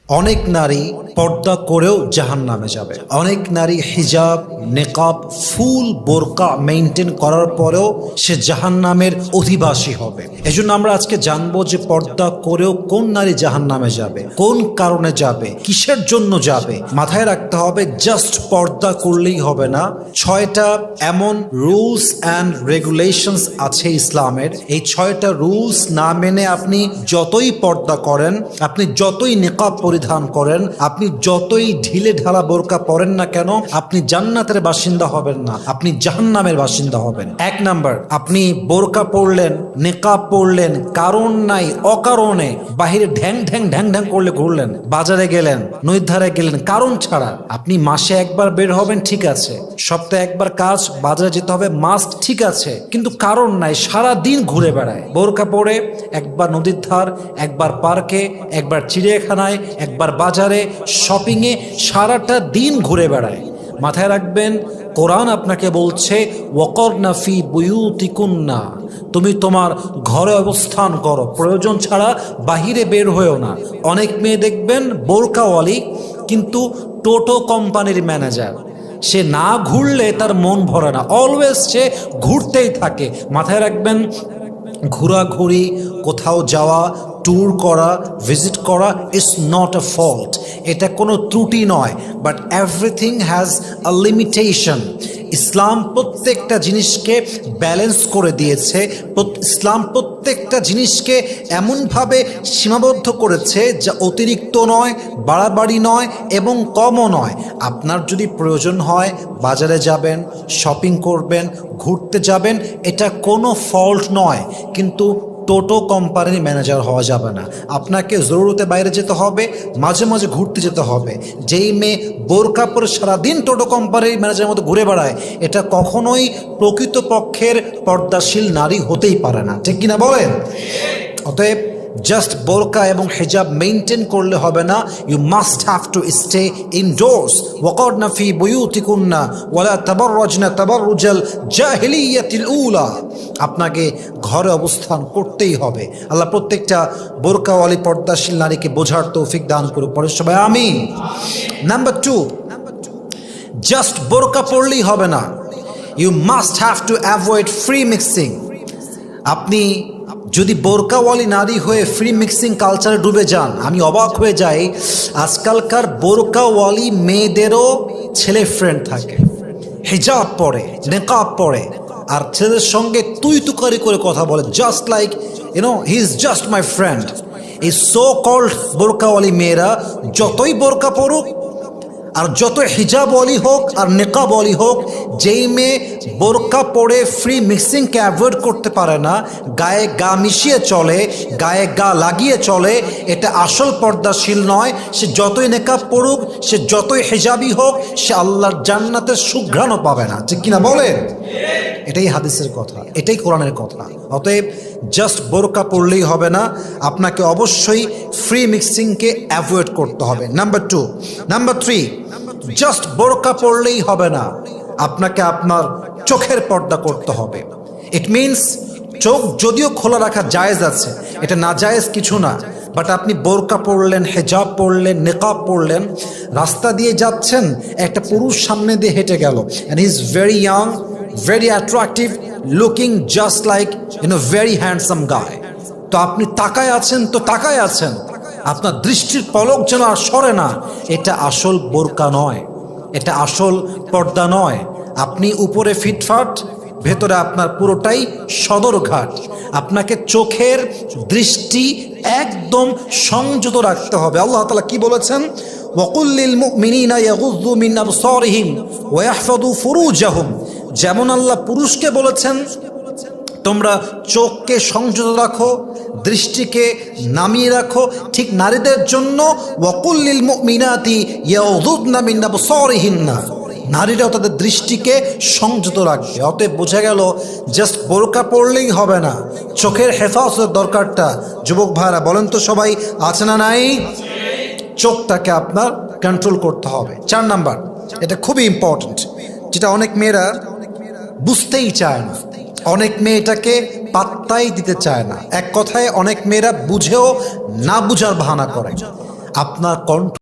অনেক নারী পর্দা করেও জাহান্নামে যাবে। অনেক নারী হিজাব, নেকাব, ফুল বোরকা মেইনটেইন করার পরেও সে জাহান্নামের অধিবাসী হবে। এজন্য আমরা আজকে জানবো যে পর্দা করেও কোন নারী জাহান্নামে যাবে, কোন কারণে যাবে, কিসের জন্য যাবে। মাথায় রাখতে হবে জাস্ট পর্দা করলেই হবে না। 6টা এমন রুলস অ্যান্ড রেগুলেশনস আছে ইসলামের। এই 6টা রুলস না মেনে আপনি যতই পর্দা করেন, আপনি যতই নেকাব পরিধান করেন, আপনি যতই ঢিলে ঢালা বোরকা পরেন না কেন, আপনি জান্নাতের বাসিন্দা হবেন না, আপনি জাহান্নামের বাসিন্দা হবেন। 1 নাম্বার, আপনি বোরকা পরলেন, নেকাব পরলেন, কারণ নাই অকারণে বাহিরে ঢ্যাং ঢ্যাং ঢ্যাং ঢ্যাং করলে ঘুরলেন, বাজারে গেলেন, নদীর ধারে গেলেন, কারণ ছাড়া। আপনি মাসে একবার বের হবেন, ঠিক আছে, সপ্তাহে একবার কাজ, বাজারে যেতে হবে, মাস্ট, ঠিক আছে, কিন্তু কারণ নাই, সারা দিন ঘুরে বেড়ায় বোরকা পরে। একবার নদীর ধার, একবার পার্কে, একবার চিড়িয়াখানায়, একবার বাজারে, শপিংয়ে, সারাটা দিন ঘুরে বেড়ায়। মাথায় রাখবেন, কোরআন আপনাকে বলছে ওয়াকরনা ফি বুয়ুতিকুন্না, তুমি তোমার ঘরে অবস্থান করো, প্রয়োজন ছাড়া বাহিরে বের হয়েও না। অনেক মেয়ে দেখবেন বোরকাওয়ালি কিন্তু টোটো কোম্পানির ম্যানেজার, সে না ঘুরলে তার মন ভরে না, অলওয়েজ সে ঘুরতেই থাকে। মাথায় রাখবেন, ঘোরাঘুরি, কোথাও যাওয়া, ট্যুর করা, ভিজিট করা ইজ নট আ ফল্ট, এটা কোনো ত্রুটি নয়, but everything has a limitation. Islam প্রত্যেকটা জিনিসকে ব্যালেন্স করে দিয়েছে। ইসলাম প্রত্যেকটা জিনিসকে এমনভাবে সীমাবদ্ধ করেছে যা অতিরিক্ত নয়, বাড়াবাড়ি নয় এবং কমও নয়। আপনার যদি প্রয়োজন হয় বাজারে যাবেন, শপিং করবেন, ঘুরতে যাবেন, এটা কোনো ফল্ট নয়, কিন্তু টোটো কোম্পানির ম্যানেজার হওয়া যাবে না। আপনাকে জরুরতে বাইরে যেতে হবে, মাঝে মাঝে ঘুরতে যেতে হবে। যেই মেয়ে বোরকা পরে সারাদিন টোটো কোম্পানির ম্যানেজারের মতো ঘুরে বেড়ায়, এটা কখনোই প্রকৃতপক্ষের পর্দাশীল নারী হতেই পারে না, ঠিক কিনা বলেন? অতএব জাস্ট বোরকা এবং হিজাব মেইনটেইন করলে হবে না, you must have to stay indoors. ওয়াকরনা ফি বুয়ুতিকুন্না ওয়ালা তাবাররাজনা তাবাররুজাল জাহিলিয়াতিল উলা, আপনাকে ঘরে অবস্থান করতেই হবে। আল্লাহ প্রত্যেকটা বোরকাওয়ালি পর্দাশীল নারীকে বোঝার তৌফিক দান করুক, পরে সবাই আমিন। নাম্বার 2, জাস্ট বোরকা পরলেই হবে না, you must have to avoid free mixing. আপনি যদি বোরকাওয়ালি নারী হয়ে ফ্রি মিক্সিং কালচারে ডুবে যান, আমি অবাক হয়ে যাই, আজকালকার বোরকাওয়ালি মেয়েদেরও ছেলে ফ্রেন্ড থাকে, হিজাব পরে, নেকাব পরে, আর ছেলেদের সঙ্গে তুই তুকারি করে কথা বলে, just like he is just my friend. এই সো কল্ড বোরকাওয়ালি মেয়েরা যতই বোরকা পড়ুক আর যত হিজাবওয়ালি হোক আর নেকাবওয়ালি হোক, যেই মেয়ে বোরকা পরে ফ্রি মিক্সিংকে অ্যাভয়েড করতে পারে না, গায়ে গা মিশিয়ে চলে, গায়ে গা লাগিয়ে চলে, এটা আসল পর্দাশীল নয়। সে যতই নেকাব পড়ুক, সে যতই হিজাবি হোক, সে আল্লাহর জান্নাতের সুঘ্রাণও পাবে না, ঠিক কিনা বলেন? এটাই হাদিসের কথা, এটাই কোরআনের কথা। অতএব জাস্ট বোরকা পড়লেই হবে না, আপনাকে অবশ্যই ফ্রি মিক্সিংকে অ্যাভয়েড করতে হবে। নাম্বার 2, নাম্বার 3, জাস্ট বোরকা পড়লেই হবে না, আপনাকে আপনার চোখের পর্দা করতে হবে। ইট মিনস চোখ যদিও খোলা রাখা জায়েজ আছে, এটা না জায়েজ কিছু না, বাট আপনি বোরকা পরলেন, হেজাব পরলেন, নেকাব পরলেন, রাস্তা দিয়ে যাচ্ছেন, একটা পুরুষ সামনে দিয়ে হেঁটে গেল, and he is very young, very attractive, looking just like very handsome guy, তো আপনি তাকায় আছেন, তো তাকায় আছেন, আপনার দৃষ্টির পলক যেন আর সরে না। এটা আসল বোরকা নয়, এটা আসল পর্দা নয়। আপনি উপরে ফিটফাট, ভেতরে আপনার পুরোটাই সদরঘাট। আপনাকে চোখের দৃষ্টি একদম সংযত রাখতে হবে। আল্লাহ তাআলা কি বলেছেন? ওয়াকুল লিল মুমিনিনা ইয়াগুযযু মিন আবসারিহিম ওয়া ইয়াহফাযু ফুরুজাহুম। যেমন আল্লাহ পুরুষকে বলেছেন তোমরা চোখকে সংযত রাখো, দৃষ্টিকে নামিয়ে রাখো, ঠিক নারীদের জন্য ওয়াকুল লিল মুমিনাতি ইয়াগুযুযনা মিন আবসারিহিন্না, নারীরাও তাদের দৃষ্টিকে সংযত রাখবে। অতএব বোঝা গেল জাস্ট বোরকা পড়লেই হবে না, চোখের হেফাজতের দরকারটা। যুবক ভাইরা বলেন তো সবাই, আছে না নাই? চোখটাকে আপনার কন্ট্রোল করতে হবে। 4 নাম্বার, এটা খুবই ইম্পর্টেন্ট, যেটা অনেক মেয়েরা বুঝতেই চায় না, অনেক মেয়ে এটাকে পাত্তাই দিতে চায় না। এক কথায় অনেক মেয়েরা বুঝেও না বুঝার বাহানা করে। আপনার কণ্ঠ